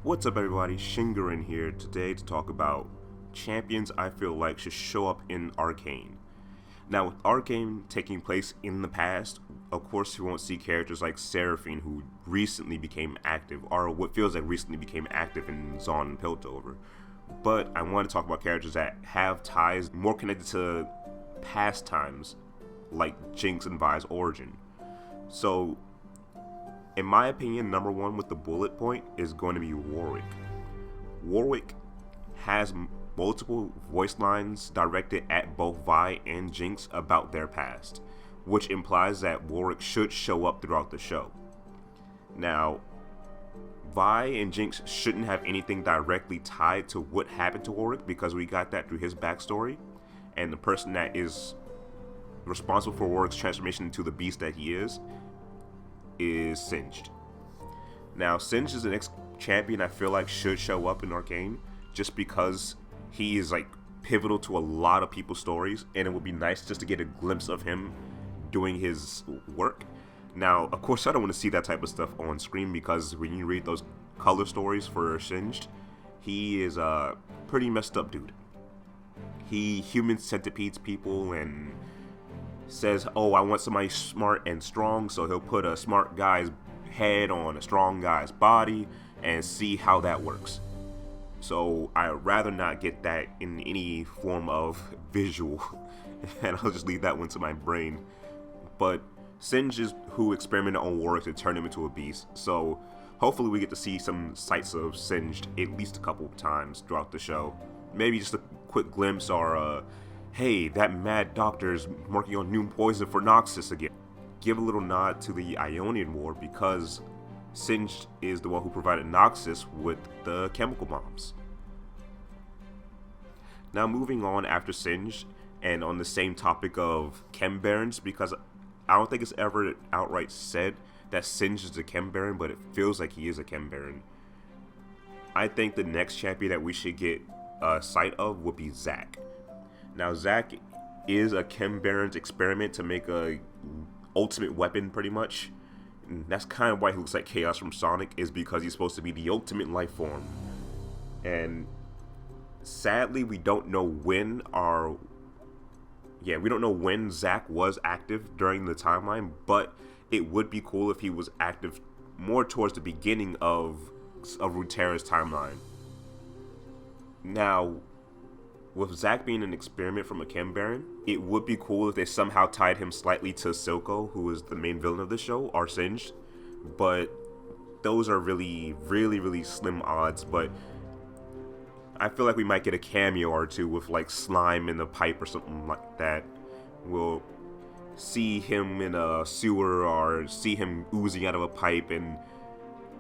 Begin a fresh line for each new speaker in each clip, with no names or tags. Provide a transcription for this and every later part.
What's up, everybody? Shingarin here today to talk about champions I feel like should show up in Arcane. Now, with Arcane taking place in the past, of course, you won't see characters like Seraphine, who recently became active, or what feels like recently became active in Zaun and Piltover. But I want to talk about characters that have ties more connected to past times, like Jinx and Vi's origin. So, in my opinion, number one with the bullet point is going to be Warwick. Warwick has multiple voice lines directed at both Vi and Jinx about their past, which implies that Warwick should show up throughout the show. Now, Vi and Jinx shouldn't have anything directly tied to what happened to Warwick because we got that through his backstory, and the person that is responsible for Warwick's transformation into the beast that he is Singed. Now, Singed is the next champion I feel like should show up in Arcane just because he is like pivotal to a lot of people's stories, and it would be nice just to get a glimpse of him doing his work. Now, of course, I don't want to see that type of stuff on screen because when you read those color stories for Singed, he is a pretty messed up dude. He human centipedes people and says, oh, I want somebody smart and strong, so he'll put a smart guy's head on a strong guy's body and see how that works. So I'd rather not get that in any form of visual, and I'll just leave that one to my brain. But Singed is who experimented on Warwick to turn him into a beast, so hopefully we get to see some sights of Singed at least a couple of times throughout the show. Maybe just a quick glimpse or hey, that mad doctor's working on new poison for Noxus again. Give a little nod to the Ionian War because Singed is the one who provided Noxus with the chemical bombs. Now moving on after Singed, and on the same topic of Chem Barons, because I don't think it's ever outright said that Singed is a Chem Baron, but it feels like he is a Chem Baron. I think the next champion that we should get a sight of would be Zac. Now, Zac is a Chem Baron's experiment to make a ultimate weapon, pretty much. And that's kind of why he looks like Chaos from Sonic, is because he's supposed to be the ultimate life form. And sadly, we don't know when Zac was active during the timeline, but it would be cool if he was active more towards the beginning of Runeterra's timeline. Now, with Zac being an experiment from a Chem Baron, it would be cool if they somehow tied him slightly to Silco, who is the main villain of the show, or Singed. But those are really, really, really slim odds. But I feel like we might get a cameo or two with like slime in the pipe or something like that. We'll see him in a sewer or see him oozing out of a pipe, and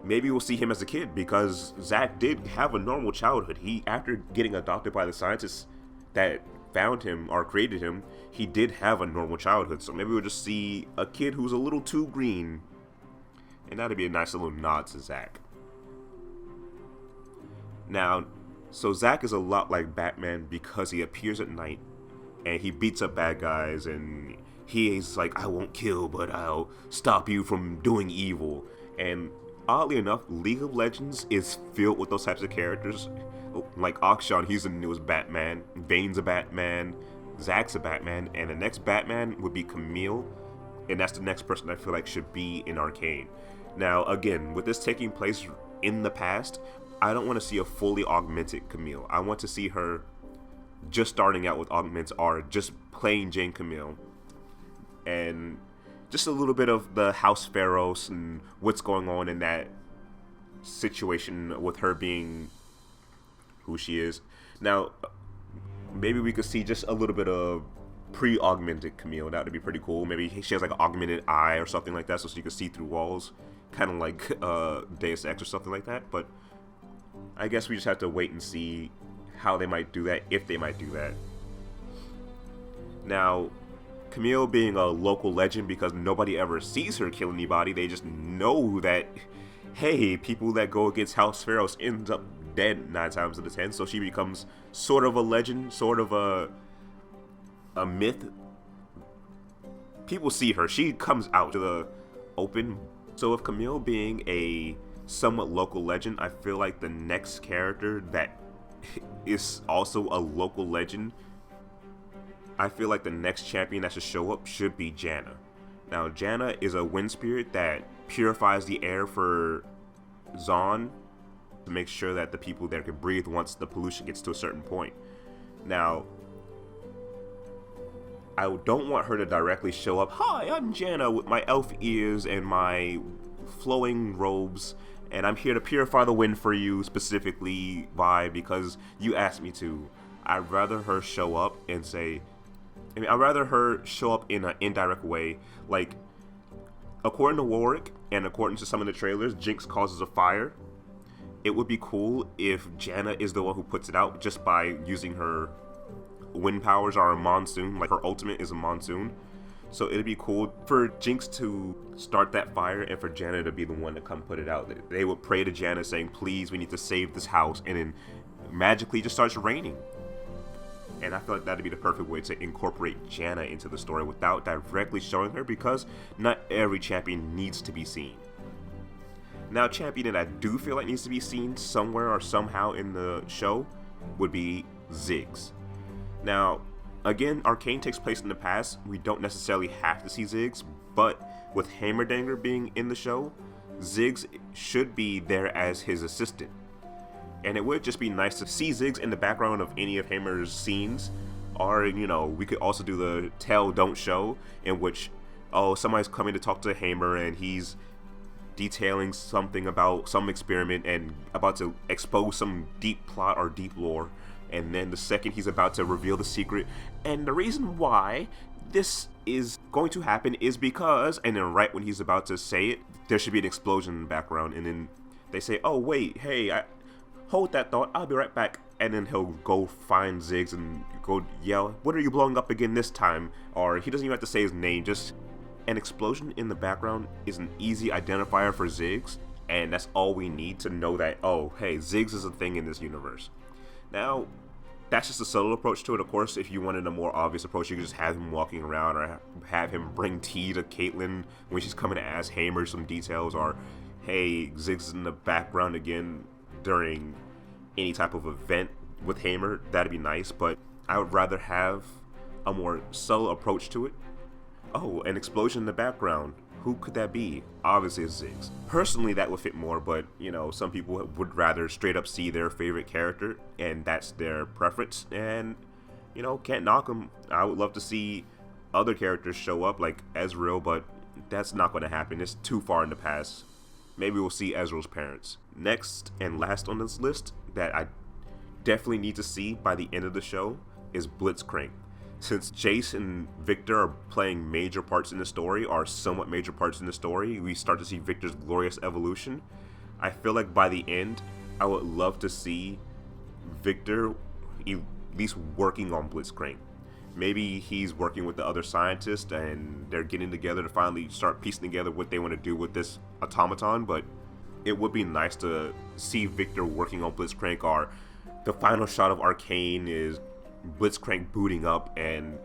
maybe we'll see him as a kid because Zac did have a normal childhood. He, after getting adopted by the scientists that found him or created him, he did have a normal childhood. So maybe we'll just see a kid who's a little too green, and that'd be a nice little nod to Zac. Now, so Zac is a lot like Batman because he appears at night and he beats up bad guys, and he's like, I won't kill, but I'll stop you from doing evil. And oddly enough, League of Legends is filled with those types of characters. Like Akshan, he's the newest Batman. Vane's a Batman. Zac's a Batman. And the next Batman would be Camille. And that's the next person I feel like should be in Arcane. Now, again, with this taking place in the past, I don't want to see a fully augmented Camille. I want to see her just starting out with augments or just plain Jane Camille. And just a little bit of the House Pharaohs and what's going on in that situation with her being who she is. Now, maybe we could see just a little bit of pre-augmented Camille. That would be pretty cool. Maybe she has like an augmented eye or something like that so she can see through walls. Kind of like Deus Ex or something like that. But I guess we just have to wait and see how they might do that, if they might do that. Now, Camille being a local legend because nobody ever sees her kill anybody, they just know that, hey, people that go against House Pharaohs end up dead 9 times out of 10, so she becomes sort of a legend, sort of a myth. People see her, she comes out to the open. So with Camille being a somewhat local legend, I feel like the next character that is also a local legend, I feel like the next champion that should show up should be Janna. Now, Janna is a wind spirit that purifies the air for Zaun to make sure that the people there can breathe once the pollution gets to a certain point. Now, I don't want her to directly show up, "Hi, I'm Janna with my elf ears and my flowing robes, and I'm here to purify the wind for you specifically because you asked me to." I'd rather her show up and say, I'd rather her show up in an indirect way. Like, according to Warwick and according to some of the trailers, Jinx causes a fire. It would be cool if Janna is the one who puts it out just by using her wind powers or a monsoon. Like, her ultimate is a monsoon. So it'd be cool for Jinx to start that fire and for Janna to be the one to come put it out. They would pray to Janna saying, "Please, we need to save this house," and then magically just starts raining. And I feel like that'd be the perfect way to incorporate Janna into the story without directly showing her, because not every champion needs to be seen. Now, a champion that I do feel like needs to be seen somewhere or somehow in the show would be Ziggs. Now, again, Arcane takes place in the past. We don't necessarily have to see Ziggs, but with Heimerdinger being in the show, Ziggs should be there as his assistant. And it would just be nice to see Ziggs in the background of any of Heimer's scenes. Or, we could also do the tell, don't show, in which, somebody's coming to talk to Heimer and he's detailing something about some experiment and about to expose some deep plot or deep lore. And then the second he's about to reveal the secret, and the reason why this is going to happen is because, and then right when he's about to say it, there should be an explosion in the background, and then they say, "Oh wait, hey, hold that thought, I'll be right back." And then he'll go find Ziggs and go yell, "What are you blowing up again this time?" Or he doesn't even have to say his name, just an explosion in the background is an easy identifier for Ziggs, and that's all we need to know that, oh, hey, Ziggs is a thing in this universe. Now, that's just a subtle approach to it. Of course, if you wanted a more obvious approach, you could just have him walking around, or have him bring tea to Caitlyn when she's coming to ask Heimer some details, or, hey, Ziggs is in the background again during any type of event with Heimer. That'd be nice, but I would rather have a more subtle approach to it. Oh, an explosion in the background. Who could that be? Obviously it's Ziggs. Personally, that would fit more, but, some people would rather straight up see their favorite character, and that's their preference, and, can't knock them. I would love to see other characters show up, like Ezreal, but that's not going to happen. It's too far in the past. Maybe we'll see Ezreal's parents. Next and last on this list that I definitely need to see by the end of the show is Blitzcrank. Since Jace and Victor are playing major parts in the story, or somewhat major parts in the story, we start to see Victor's glorious evolution. I feel like by the end, I would love to see Victor at least working on Blitzcrank. Maybe he's working with the other scientists and they're getting together to finally start piecing together what they want to do with this automaton, but it would be nice to see Victor working on Blitzcrank, or the final shot of Arcane is Blitzcrank booting up and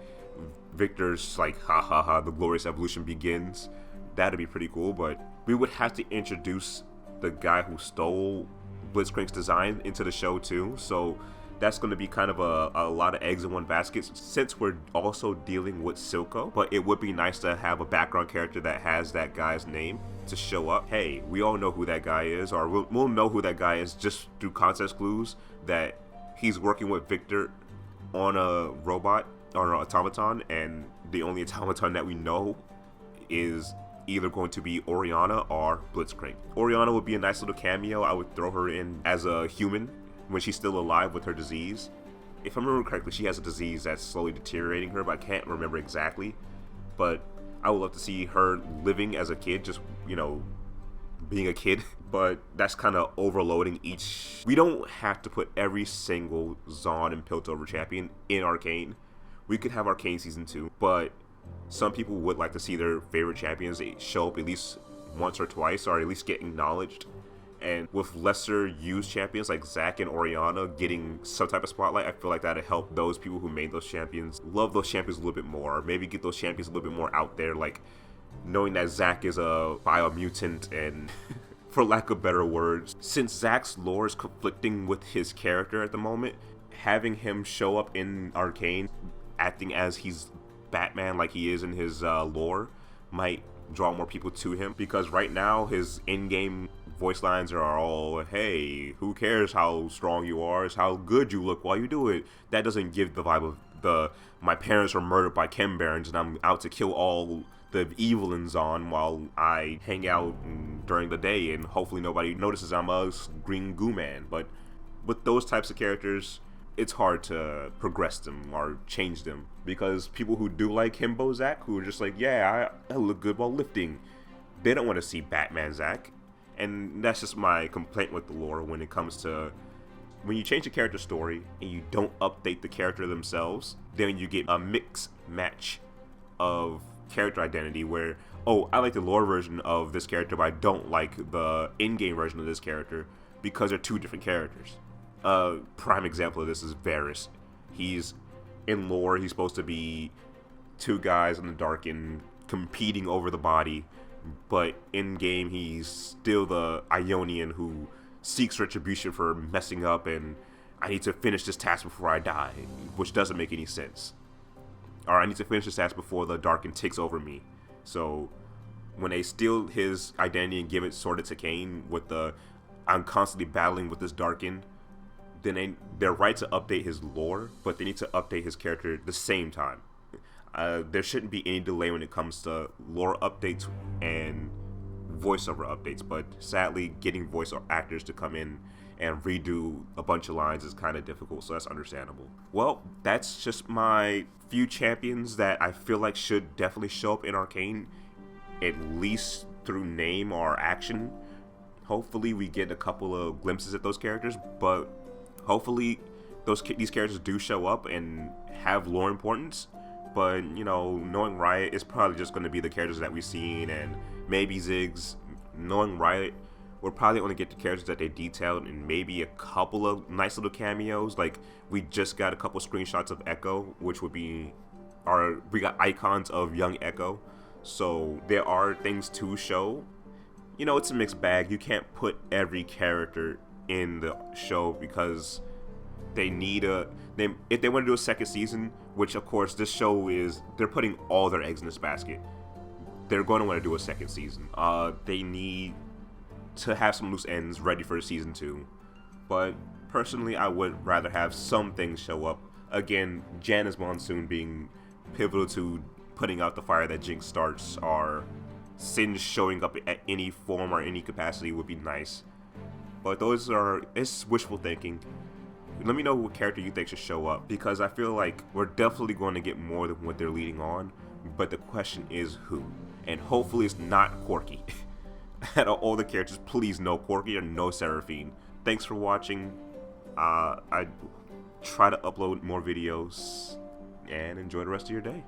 Victor's like, ha ha ha, the glorious evolution begins. That'd be pretty cool, but we would have to introduce the guy who stole Blitzcrank's design into the show too, so that's going to be kind of a lot of eggs in one basket, since we're also dealing with Silco. But it would be nice to have a background character that has that guy's name to show up. Hey, we all know who that guy is, or we'll know who that guy is just through context clues that he's working with Victor on a robot or an automaton, and the only automaton that we know is either going to be Orianna or Blitzcrank. Orianna would be a nice little cameo. I would throw her in as a human when she's still alive with her disease. If I remember correctly, she has a disease that's slowly deteriorating her, but I can't remember exactly. But I would love to see her living as a kid, just, being a kid. But that's kind of overloading each. We don't have to put every single Zaun and Piltover champion in Arcane. We could have Arcane Season 2, but some people would like to see their favorite champions show up at least once or twice, or at least get acknowledged. And with lesser used champions like Zac and Orianna getting some type of spotlight, I feel like that'd help those people who made those champions love those champions a little bit more, or maybe get those champions a little bit more out there, like knowing that Zac is a biomutant and for lack of better words. Since Zack's lore is conflicting with his character at the moment, having him show up in Arcane acting as he's Batman like he is in his lore might draw more people to him, because right now his in-game voice lines are all, hey, who cares how strong you are, it's how good you look while you do it. That doesn't give the vibe of the my parents were murdered by chem barons and I'm out to kill all the evil in Zaun while I hang out during the day and hopefully nobody notices I'm a green goo man. But with those types of characters, it's hard to progress them or change them, because people who do like Himbo Zack, who are just like, yeah, I look good while lifting, they don't want to see Batman Zack. And that's just my complaint with the lore when it comes to when you change a character story and you don't update the character themselves, then you get a mix match of character identity where, oh, I like the lore version of this character, but I don't like the in-game version of this character because they're two different characters. Prime example of this is Varys. He's in lore, he's supposed to be two guys in the dark and competing over the body, but in game he's still the Ionian who seeks retribution for messing up and I need to finish this task before I die, which doesn't make any sense. Or I need to finish this task before the Darken takes over me. So when they steal his identity and give it sort of to Kane with the I'm constantly battling with this Darken, then they're right to update his lore, but they need to update his character at the same time. There shouldn't be any delay when it comes to lore updates and voiceover updates, but sadly getting voice actors to come in and redo a bunch of lines is kind of difficult, so that's understandable. Well, that's just my few champions that I feel like should definitely show up in Arcane, at least through name or action. Hopefully we get a couple of glimpses at those characters, but hopefully these characters do show up and have lore importance. But, you know, knowing Riot, it's probably just going to be the characters that we've seen and maybe Ziggs. Knowing Riot, we're probably going to get the characters that they detailed and maybe a couple of nice little cameos. Like, we just got a couple screenshots of Echo, which would be we got icons of young Echo. So there are things to show. You know, it's a mixed bag. You can't put every character in the show because they need if they want to do a second season, which of course this show is, they're putting all their eggs in this basket. They're going to want to do a second season. They need to have some loose ends ready for season 2. But personally, I would rather have some things show up. Again, Janice Monsoon being pivotal to putting out the fire that Jinx starts, or Sin showing up at any form or any capacity would be nice. But it's wishful thinking. Let me know what character you think should show up, because I feel like we're definitely going to get more than what they're leading on, but the question is who. And hopefully it's not Corky. Out of all the characters, please no Corky or no Seraphine. Thanks for watching. I try to upload more videos, and enjoy the rest of your day.